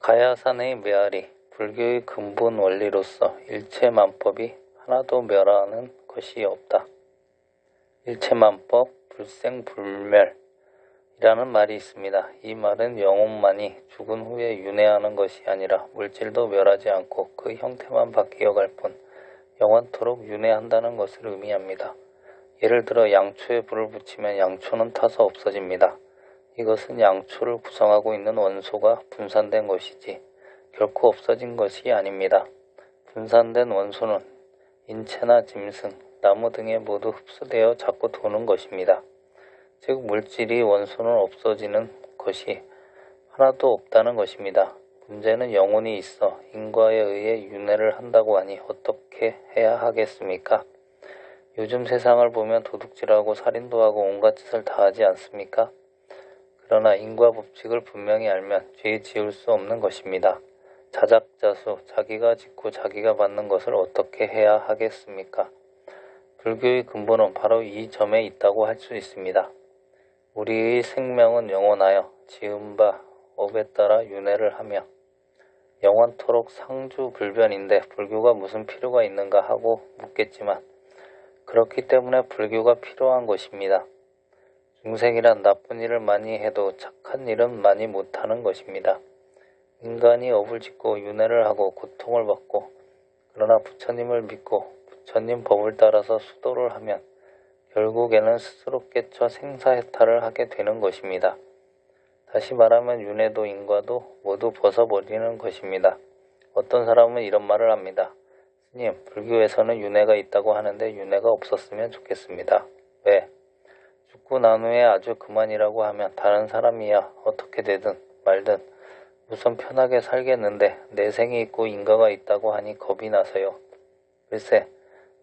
가야산의 메아리, 불교의 근본 원리로서 일체만법이 하나도 멸하는 것이 없다. 일체만법, 불생불멸이라는 말이 있습니다. 이 말은 영혼만이 죽은 후에 윤회하는 것이 아니라 물질도 멸하지 않고 그 형태만 바뀌어갈 뿐 영원토록 윤회한다는 것을 의미합니다. 예를 들어 양초에 불을 붙이면 양초는 타서 없어집니다. 이것은 양초를 구성하고 있는 원소가 분산된 것이지 결코 없어진 것이 아닙니다. 분산된 원소는 인체나 짐승, 나무 등에 모두 흡수되어 자꾸 도는 것입니다. 즉 물질이 원소는 없어지는 것이 하나도 없다는 것입니다. 문제는 영혼이 있어 인과에 의해 윤회를 한다고 하니 어떻게 해야 하겠습니까? 요즘 세상을 보면 도둑질하고 살인도 하고 온갖 짓을 다 하지 않습니까? 그러나 인과 법칙을 분명히 알면 죄 지을 수 없는 것입니다. 자작자수, 자기가 짓고 자기가 받는 것을 어떻게 해야 하겠습니까? 불교의 근본은 바로 이 점에 있다고 할 수 있습니다. 우리의 생명은 영원하여 지은 바 업에 따라 윤회를 하며 영원토록 상주불변인데 불교가 무슨 필요가 있는가 하고 묻겠지만 그렇기 때문에 불교가 필요한 것입니다. 중생이란 나쁜 일을 많이 해도 착한 일은 많이 못하는 것입니다. 인간이 업을 짓고 윤회를 하고 고통을 받고 그러나 부처님을 믿고 부처님 법을 따라서 수도를 하면 결국에는 스스로 깨쳐 생사해탈을 하게 되는 것입니다. 다시 말하면 윤회도 인과도 모두 벗어버리는 것입니다. 어떤 사람은 이런 말을 합니다. 스님, 불교에서는 윤회가 있다고 하는데 윤회가 없었으면 좋겠습니다. 왜? 죽고 난 후에 아주 그만이라고 하면 다른 사람이야 어떻게 되든 말든 우선 편하게 살겠는데 내생이 있고 인과가 있다고 하니 겁이 나서요. 글쎄,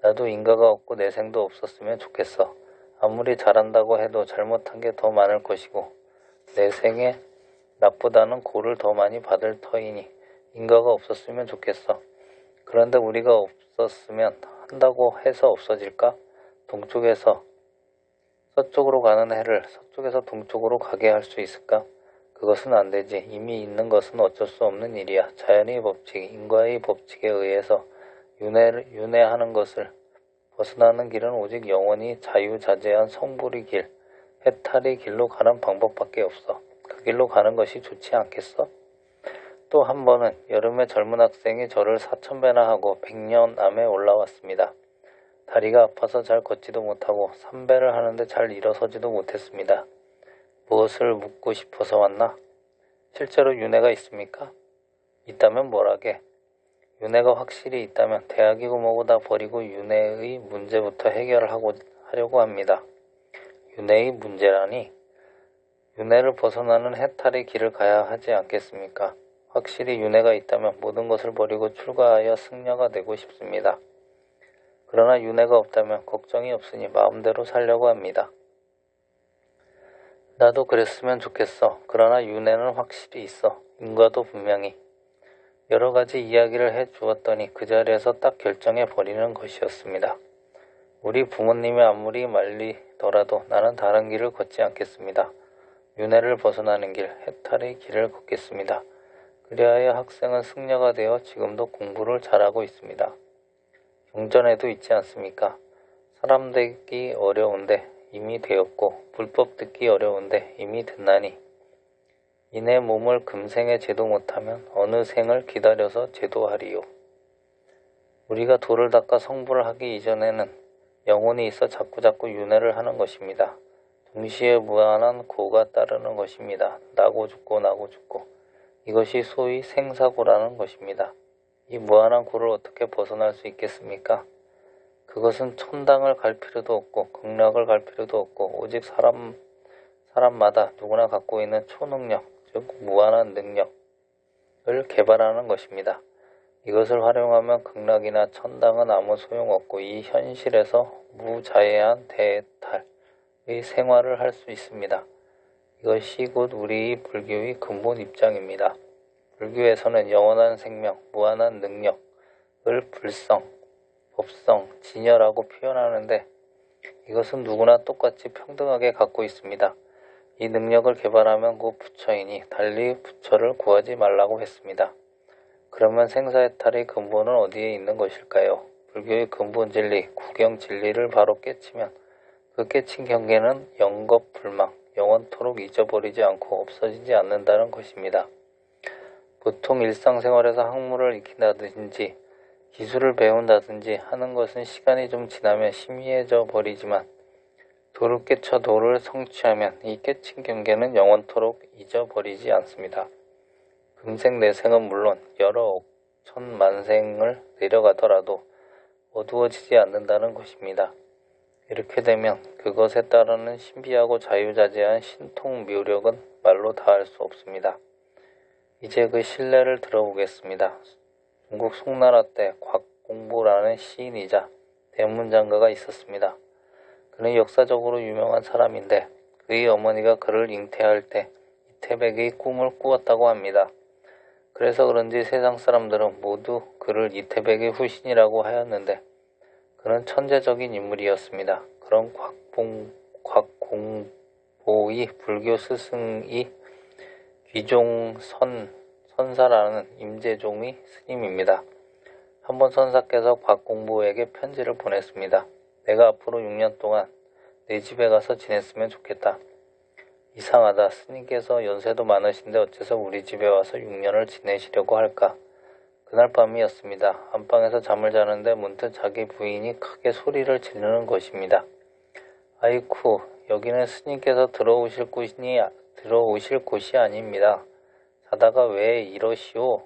나도 인과가 없고 내생도 없었으면 좋겠어. 아무리 잘한다고 해도 잘못한 게 더 많을 것이고 내생에 나보다는 고를 더 많이 받을 터이니 인과가 없었으면 좋겠어. 그런데 우리가 없었으면 한다고 해서 없어질까? 동쪽에서 서쪽으로 가는 해를 서쪽에서 동쪽으로 가게 할 수 있을까? 그것은 안 되지. 이미 있는 것은 어쩔 수 없는 일이야. 자연의 법칙, 인과의 법칙에 의해서 윤회하는 것을 벗어나는 길은 오직 영원히 자유자재한 성불의 길, 해탈의 길로 가는 방법밖에 없어. 그 길로 가는 것이 좋지 않겠어? 또 한 번은 여름에 젊은 학생이 저를 4000배나 하고 100년 암에 올라왔습니다. 다리가 아파서 잘 걷지도 못하고 3배를 하는데 잘 일어서지도 못했습니다. 무엇을 묻고 싶어서 왔나? 실제로 윤회가 있습니까? 있다면 뭐라게? 윤회가 확실히 있다면 대학이고 뭐고 다 버리고 윤회의 문제부터 해결하려고 합니다. 윤회의 문제라니? 윤회를 벗어나는 해탈의 길을 가야 하지 않겠습니까? 확실히 윤회가 있다면 모든 것을 버리고 출가하여 승려가 되고 싶습니다. 그러나 윤회가 없다면 걱정이 없으니 마음대로 살려고 합니다. 나도 그랬으면 좋겠어. 그러나 윤회는 확실히 있어. 인과도 분명히. 여러 가지 이야기를 해주었더니 그 자리에서 딱 결정해 버리는 것이었습니다. 우리 부모님이 아무리 말리더라도 나는 다른 길을 걷지 않겠습니다. 윤회를 벗어나는 길, 해탈의 길을 걷겠습니다. 그리하여 학생은 승려가 되어 지금도 공부를 잘하고 있습니다. 경전에도 있지 않습니까? 사람 되기 어려운데 이미 되었고 불법 듣기 어려운데 이미 됐나니 이내 몸을 금생에 제도 못하면 어느 생을 기다려서 제도하리요. 우리가 도를 닦아 성불을 하기 이전에는 영혼이 있어 자꾸자꾸 윤회를 하는 것입니다. 동시에 무한한 고가 따르는 것입니다. 나고 죽고 나고 죽고. 이것이 소위 생사고라는 것입니다. 이 무한한 고를 어떻게 벗어날 수 있겠습니까? 그것은 천당을 갈 필요도 없고 극락을 갈 필요도 없고 오직 사람마다 누구나 갖고 있는 초능력, 즉 무한한 능력을 개발하는 것입니다. 이것을 활용하면 극락이나 천당은 아무 소용없고 이 현실에서 무자애한 대탈의 생활을 할 수 있습니다. 이것이 곧 우리 불교의 근본 입장입니다. 불교에서는 영원한 생명, 무한한 능력을 불성, 법성, 진여라고 표현하는데 이것은 누구나 똑같이 평등하게 갖고 있습니다. 이 능력을 개발하면 곧 부처이니 달리 부처를 구하지 말라고 했습니다. 그러면 생사해탈의 근본은 어디에 있는 것일까요? 불교의 근본 진리, 구경 진리를 바로 깨치면 그 깨친 경계는 영겁불망, 영원토록 잊어버리지 않고 없어지지 않는다는 것입니다. 보통 일상생활에서 학문을 익힌다든지 기술을 배운다든지 하는 것은 시간이 좀 지나면 희미해져 버리지만 도를 깨쳐 도를 성취하면 이 깨친 경계는 영원토록 잊어버리지 않습니다. 금생 내생은 물론 여러 억천만생을 내려가더라도 어두워지지 않는다는 것입니다. 이렇게 되면 그것에 따르는 신비하고 자유자재한 신통묘력은 말로 다할 수 없습니다. 이제 그 신뢰를 들어보겠습니다. 중국 송나라 때 곽공보라는 시인이자 대문장가가 있었습니다. 그는 역사적으로 유명한 사람인데 그의 어머니가 그를 잉태할 때 이태백의 꿈을 꾸었다고 합니다. 그래서 그런지 세상 사람들은 모두 그를 이태백의 후신이라고 하였는데 그는 천재적인 인물이었습니다. 그런 곽공보의 불교 스승이 귀종선사라는 임재종의 스님입니다. 한번 선사께서 곽공보에게 편지를 보냈습니다. 내가 앞으로 6년 동안 내 집에 가서 지냈으면 좋겠다. 이상하다. 스님께서 연세도 많으신데 어째서 우리 집에 와서 6년을 지내시려고 할까? 그날 밤이었습니다. 안방에서 잠을 자는데 문득 자기 부인이 크게 소리를 지르는 것입니다. 아이쿠, 여기는 스님께서 들어오실 곳이 아닙니다. 자다가 왜 이러시오?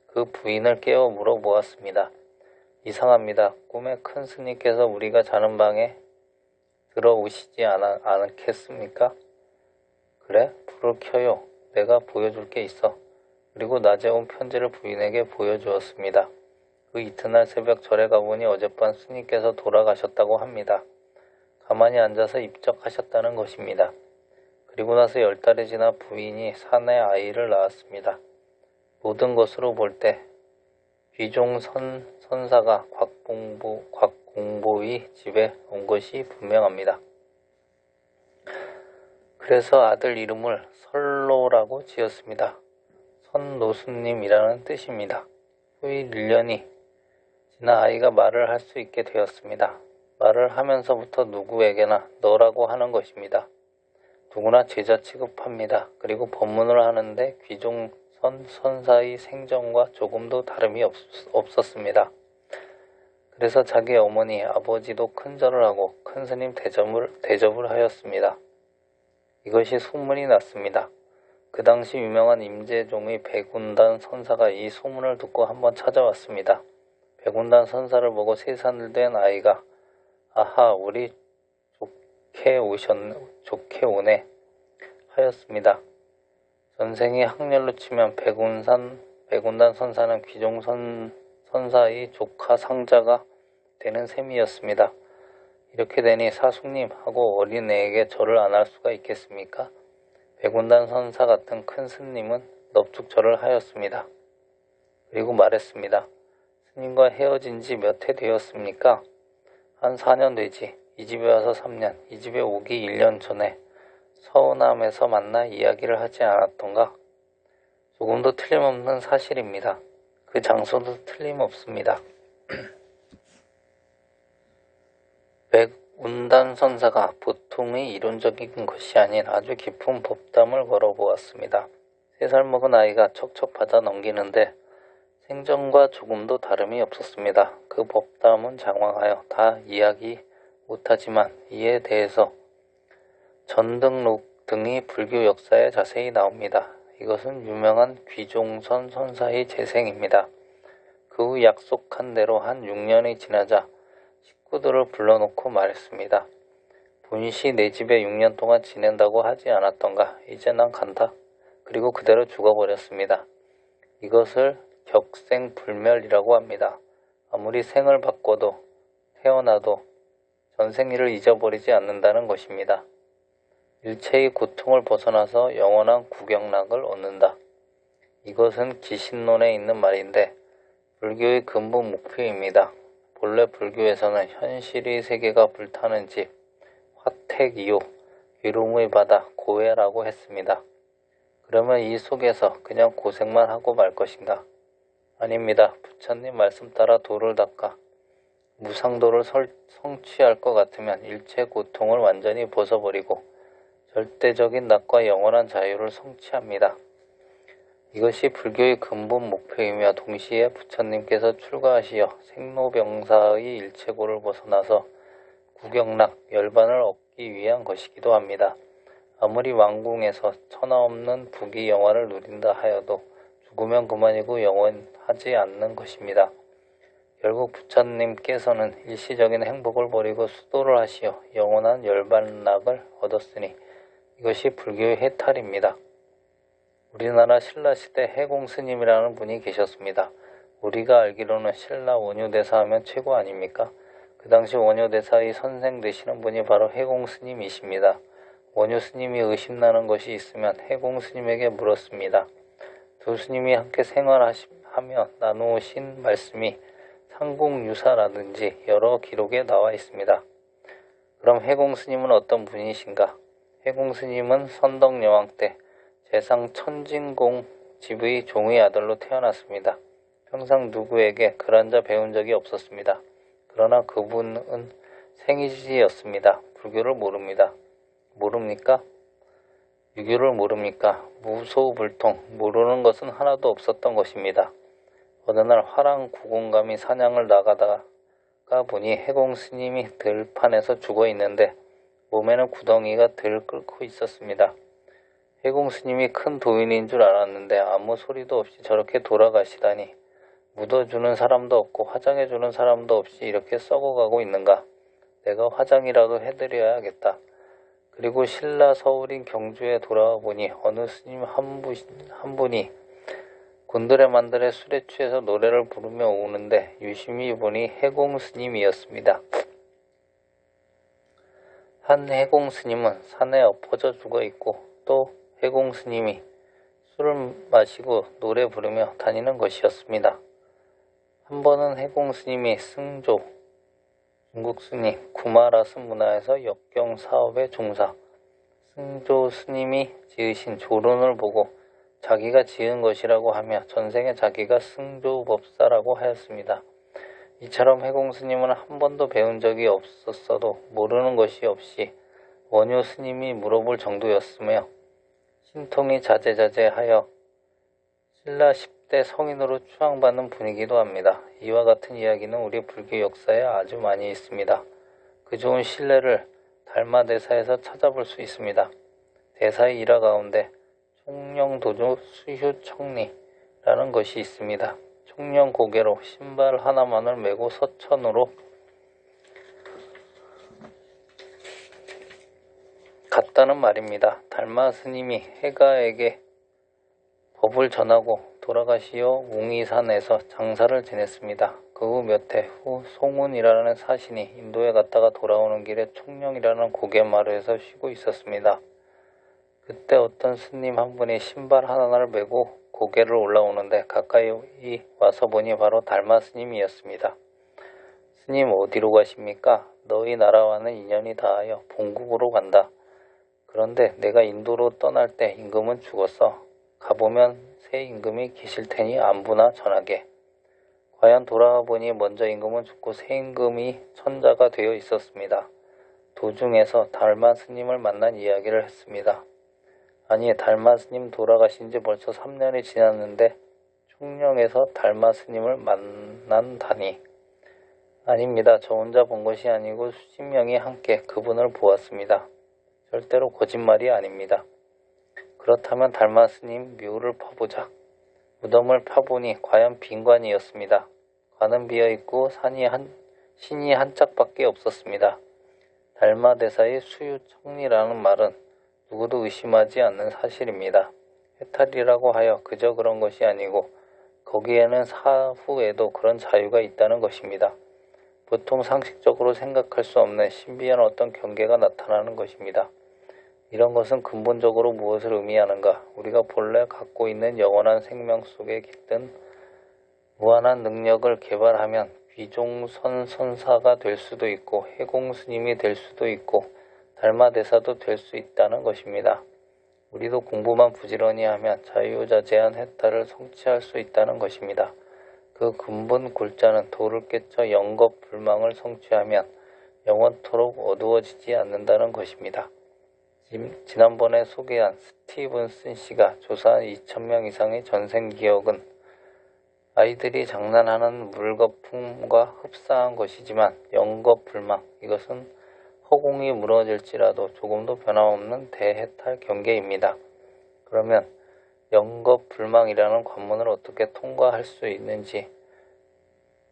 그 부인을 깨워 물어보았습니다. 이상합니다. 꿈에 큰 스님께서 우리가 자는 방에 들어오시지 않겠습니까? 그래? 불을 켜요. 내가 보여줄 게 있어. 그리고 낮에 온 편지를 부인에게 보여주었습니다. 그 이튿날 새벽 절에 가보니 어젯밤 스님께서 돌아가셨다고 합니다. 가만히 앉아서 입적하셨다는 것입니다. 그리고 나서 10달이 지나 부인이 산에 아이를 낳았습니다. 모든 것으로 볼 때 귀종선사가 곽공보의 집에 온 것이 분명합니다. 그래서 아들 이름을 설로라고 지었습니다. 선노수님이라는 뜻입니다. 후에 1년이 지나 아이가 말을 할 수 있게 되었습니다. 말을 하면서부터 누구에게나 너라고 하는 것입니다. 누구나 제자 취급합니다. 그리고 법문을 하는데 귀종선사의 생전과 조금도 다름이 없었습니다. 그래서 자기 어머니, 아버지도 큰절을 하고 큰 스님 대접을 하였습니다. 이것이 소문이 났습니다. 그 당시 유명한 임재종의 백운단 선사가 이 소문을 듣고 한번 찾아왔습니다. 백운단 선사를 보고 3살 된 아이가 아하, 우리 좋게 오네 하였습니다. 전생이 학렬로 치면 백운단 선사는 귀종선사의 조카 상자가 되는 셈이었습니다. 이렇게 되니 사숙님 하고 어린애에게 절을 안 할 수가 있겠습니까? 백운단 선사 같은 큰 스님은 넙죽절을 하였습니다. 그리고 말했습니다. 스님과 헤어진 지 몇 해 되었습니까? 한 4년 되지. 이 집에 와서 3년, 이 집에 오기 1년 전에 서운함에서 만나 이야기를 하지 않았던가? 조금도 틀림없는 사실입니다. 그 장소도 틀림없습니다. 백운단 선사가 보통의 이론적인 것이 아닌 아주 깊은 법담을 걸어보았습니다. 3살 먹은 아이가 척척 받아 넘기는데 생전과 조금도 다름이 없었습니다. 그 법담은 장황하여 다 이야기 못하지만 이에 대해서 전등록 등이 불교 역사에 자세히 나옵니다. 이것은 유명한 귀종선 선사의 재생입니다. 그 후 약속한 대로 한 6년이 지나자 식구들을 불러놓고 말했습니다. 본시 내 집에 6년 동안 지낸다고 하지 않았던가? 이제 난 간다. 그리고 그대로 죽어버렸습니다. 이것을 격생불멸이라고 합니다. 아무리 생을 바꿔도 태어나도 전생일을 잊어버리지 않는다는 것입니다. 일체의 고통을 벗어나서 영원한 구경락을 얻는다. 이것은 기신론에 있는 말인데 불교의 근본 목표입니다. 본래 불교에서는 현실의 세계가 불타는 집, 화택이요, 위로움의 바다 고해라고 했습니다. 그러면 이 속에서 그냥 고생만 하고 말 것인가? 아닙니다. 부처님 말씀 따라 도를 닦아 무상도를 성취할 것 같으면 일체 고통을 완전히 벗어버리고 절대적인 낙과 영원한 자유를 성취합니다. 이것이 불교의 근본 목표이며 동시에 부처님께서 출가하시어 생로병사의 일체고를 벗어나서 구경락, 열반을 얻기 위한 것이기도 합니다. 아무리 왕궁에서 천하없는 부귀 영화를 누린다 하여도 죽으면 그만이고 영원하지 않는 것입니다. 결국 부처님께서는 일시적인 행복을 버리고 수도를 하시어 영원한 열반락을 얻었으니 이것이 불교의 해탈입니다. 우리나라 신라시대 해공스님이라는 분이 계셨습니다. 우리가 알기로는 신라 원효대사 하면 최고 아닙니까? 그 당시 원효대사의 선생 되시는 분이 바로 해공스님이십니다. 원효스님이 의심나는 것이 있으면 해공스님에게 물었습니다. 두 스님이 함께 생활하며 나누신 말씀이 상공유사라든지 여러 기록에 나와 있습니다. 그럼 해공스님은 어떤 분이신가? 해공스님은 선덕여왕 때 재상 천진공 집의 종의 아들로 태어났습니다. 평생 누구에게 글 한 자 배운 적이 없었습니다. 그러나 그분은 생이지였습니다. 불교를 모릅니다. 모릅니까? 유교를 모릅니까? 무소불통, 모르는 것은 하나도 없었던 것입니다. 어느 날 화랑 구공감이 사냥을 나가다가 보니 해공스님이 들판에서 죽어 있는데 몸에는 구덩이가 들 끓고 있었습니다. 해공스님이 큰 도인인 줄 알았는데 아무 소리도 없이 저렇게 돌아가시다니 묻어주는 사람도 없고 화장해주는 사람도 없이 이렇게 썩어가고 있는가? 내가 화장이라도 해드려야겠다. 그리고 신라 서울인 경주에 돌아와 보니 어느 스님 한 분이 곤드레만드레 술에 취해서 노래를 부르며 오는데 유심히 보니 해공스님이었습니다. 한 해공스님은 산에 엎어져 죽어있고 또 해공스님이 술을 마시고 노래 부르며 다니는 것이었습니다. 한 번은 해공스님이 승조, 중국 스님 구마라스 문화에서 역경 사업의 종사, 승조 스님이 지으신 조론을 보고 자기가 지은 것이라고 하며 전생에 자기가 승조법사라고 하였습니다. 이처럼 해공스님은 한 번도 배운 적이 없었어도 모르는 것이 없이 원효 스님이 물어볼 정도였으며 신통이 자제자제하여 신라 10대 성인으로 추앙받는 분이기도 합니다. 이와 같은 이야기는 우리 불교 역사에 아주 많이 있습니다. 그 좋은 신뢰를 달마대사에서 찾아볼 수 있습니다. 대사의 일화 가운데 총령도조 수휴청리라는 것이 있습니다. 총령 고개로 신발 하나만을 메고 서천으로 갔다는 말입니다. 달마 스님이 해가에게 법을 전하고 돌아가시어 웅이산에서 장사를 지냈습니다. 그 후 몇 해 후 송운이라는 사신이 인도에 갔다가 돌아오는 길에 총령이라는 고갯마루에서 쉬고 있었습니다. 그때 어떤 스님 한 분이 신발 하나를 메고 고개를 올라오는데 가까이 와서 보니 바로 달마 스님이었습니다. 스님 어디로 가십니까? 너희 나라와는 인연이 닿아요. 본국으로 간다. 그런데 내가 인도로 떠날 때 임금은 죽었어. 가보면 새 임금이 계실 테니 안부나 전하게. 과연 돌아와 보니 먼저 임금은 죽고 새 임금이 천자가 되어 있었습니다. 도중에서 달마 스님을 만난 이야기를 했습니다. 아니, 달마 스님 돌아가신 지 벌써 3년이 지났는데 총령에서 달마 스님을 만난다니. 아닙니다. 저 혼자 본 것이 아니고 수십 명이 함께 그분을 보았습니다. 절대로 거짓말이 아닙니다. 그렇다면 달마 스님 묘를 파보자. 무덤을 파보니 과연 빈관이었습니다. 관은 비어있고 신이 한 짝밖에 없었습니다. 달마 대사의 수유청리라는 말은 누구도 의심하지 않는 사실입니다. 해탈이라고 하여 그저 그런 것이 아니고 거기에는 사후에도 그런 자유가 있다는 것입니다. 보통 상식적으로 생각할 수 없는 신비한 어떤 경계가 나타나는 것입니다. 이런 것은 근본적으로 무엇을 의미하는가? 우리가 본래 갖고 있는 영원한 생명 속에 깃든 무한한 능력을 개발하면 비종선선사가 될 수도 있고 해공스님이 될 수도 있고 달마대사도 될 수 있다는 것입니다. 우리도 공부만 부지런히 하면 자유자재한 해탈을 성취할 수 있다는 것입니다. 그 근본 골자는 도를 깨쳐 영겁불망을 성취하면 영원토록 어두워지지 않는다는 것입니다. 지난번에 소개한 스티븐슨 씨가 조사한 2,000명 이상의 전생기억은 아이들이 장난하는 물거품과 흡사한 것이지만 영겁불망, 이것은 허공이 무너질지라도 조금도 변함없는 대해탈 경계입니다. 그러면 영겁불망이라는 관문을 어떻게 통과할 수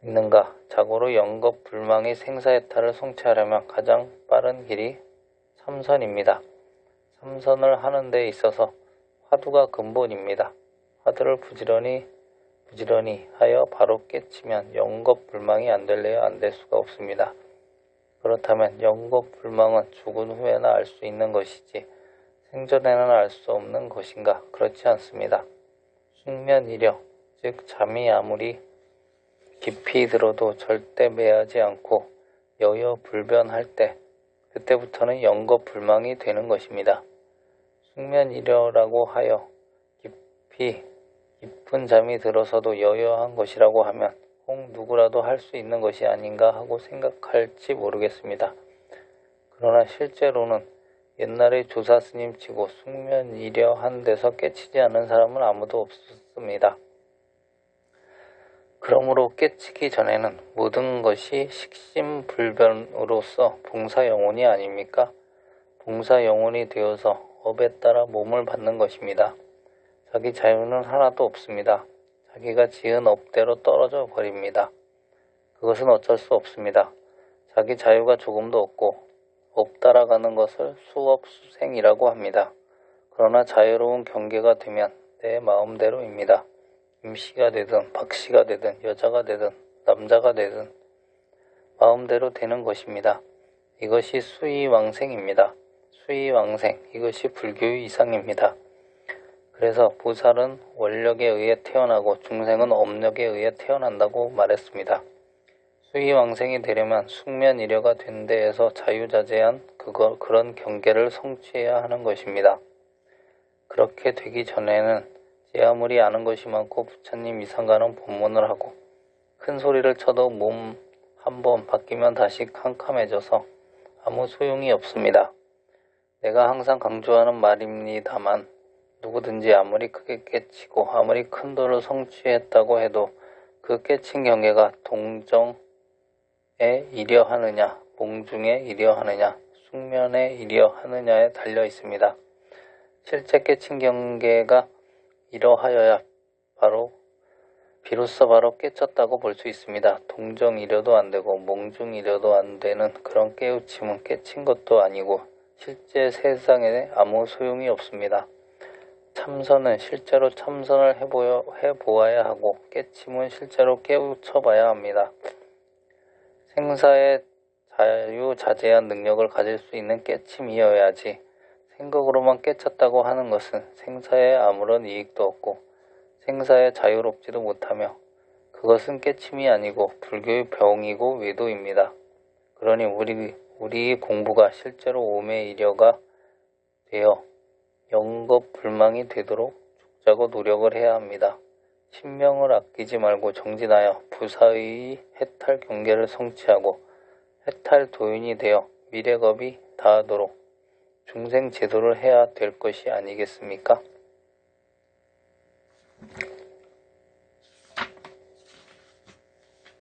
있는가? 자고로 영겁불망의 생사해탈을 성취하려면 가장 빠른 길이 참선입니다. 참선을 하는 데 있어서 화두가 근본입니다. 화두를 부지런히 하여 바로 깨치면 영겁불망이 안 될래야 안 될 수가 없습니다. 그렇다면 영겁불망은 죽은 후에나 알 수 있는 것이지 생전에는 알 수 없는 것인가? 그렇지 않습니다. 숙면이려, 즉 잠이 아무리 깊이 들어도 절대 매하지 않고 여여불변할 때, 그때부터는 영겁불망이 되는 것입니다. 숙면이려라고 하여 깊은 잠이 들어서도 여여한 것이라고 하면 혹 누구라도 할 수 있는 것이 아닌가 하고 생각할지 모르겠습니다. 그러나 실제로는 옛날에 조사스님 치고 숙면이려 한 데서 깨치지 않은 사람은 아무도 없었습니다. 그러므로 깨치기 전에는 모든 것이 식심불변으로서 봉사영혼이 아닙니까? 봉사영혼이 되어서 업에 따라 몸을 받는 것입니다. 자기 자유는 하나도 없습니다. 자기가 지은 업대로 떨어져 버립니다. 그것은 어쩔 수 없습니다. 자기 자유가 조금도 없고 업 따라가는 것을 수업수생이라고 합니다. 그러나 자유로운 경계가 되면 내 마음대로입니다. 임씨가 되든 박씨가 되든 여자가 되든 남자가 되든 마음대로 되는 것입니다. 이것이 수의왕생입니다. 수의왕생, 이것이 불교의 이상입니다. 그래서 보살은 원력에 의해 태어나고 중생은 업력에 의해 태어난다고 말했습니다. 수의왕생이 되려면 숙면이려가 된 데에서 자유자재한 그런 경계를 성취해야 하는 것입니다. 그렇게 되기 전에는 제 아무리 아는 것이 많고 부처님 이상가는 법문을 하고 큰 소리를 쳐도 몸 한번 바뀌면 다시 캄캄해져서 아무 소용이 없습니다. 내가 항상 강조하는 말입니다만 누구든지 아무리 크게 깨치고 아무리 큰 도를 성취했다고 해도 그 깨친 경계가 동정에 이려 하느냐, 몽중에 이려 하느냐, 숙면에 이려 하느냐에 달려 있습니다. 실제 깨친 경계가 이러하여야 비로소 바로 깨쳤다고 볼 수 있습니다. 동정 이려도 안 되고 몽중 이려도 안 되는 그런 깨우침은 깨친 것도 아니고 실제 세상에 아무 소용이 없습니다. 참선은 실제로 참선을 해보아야 하고 깨침은 실제로 깨우쳐봐야 합니다. 생사의 자유자재한 능력을 가질 수 있는 깨침이어야지 생각으로만 깨쳤다고 하는 것은 생사에 아무런 이익도 없고 생사에 자유롭지도 못하며 그것은 깨침이 아니고 불교의 병이고 외도입니다. 그러니 우리 공부가 실제로 오매이려가 되어 영겁불망이 되도록 죽자고 노력을 해야 합니다. 신명을 아끼지 말고 정진하여 부사의 해탈 경계를 성취하고 해탈 도인이 되어 미래겁이 다하도록 중생 제도를 해야 될 것이 아니겠습니까?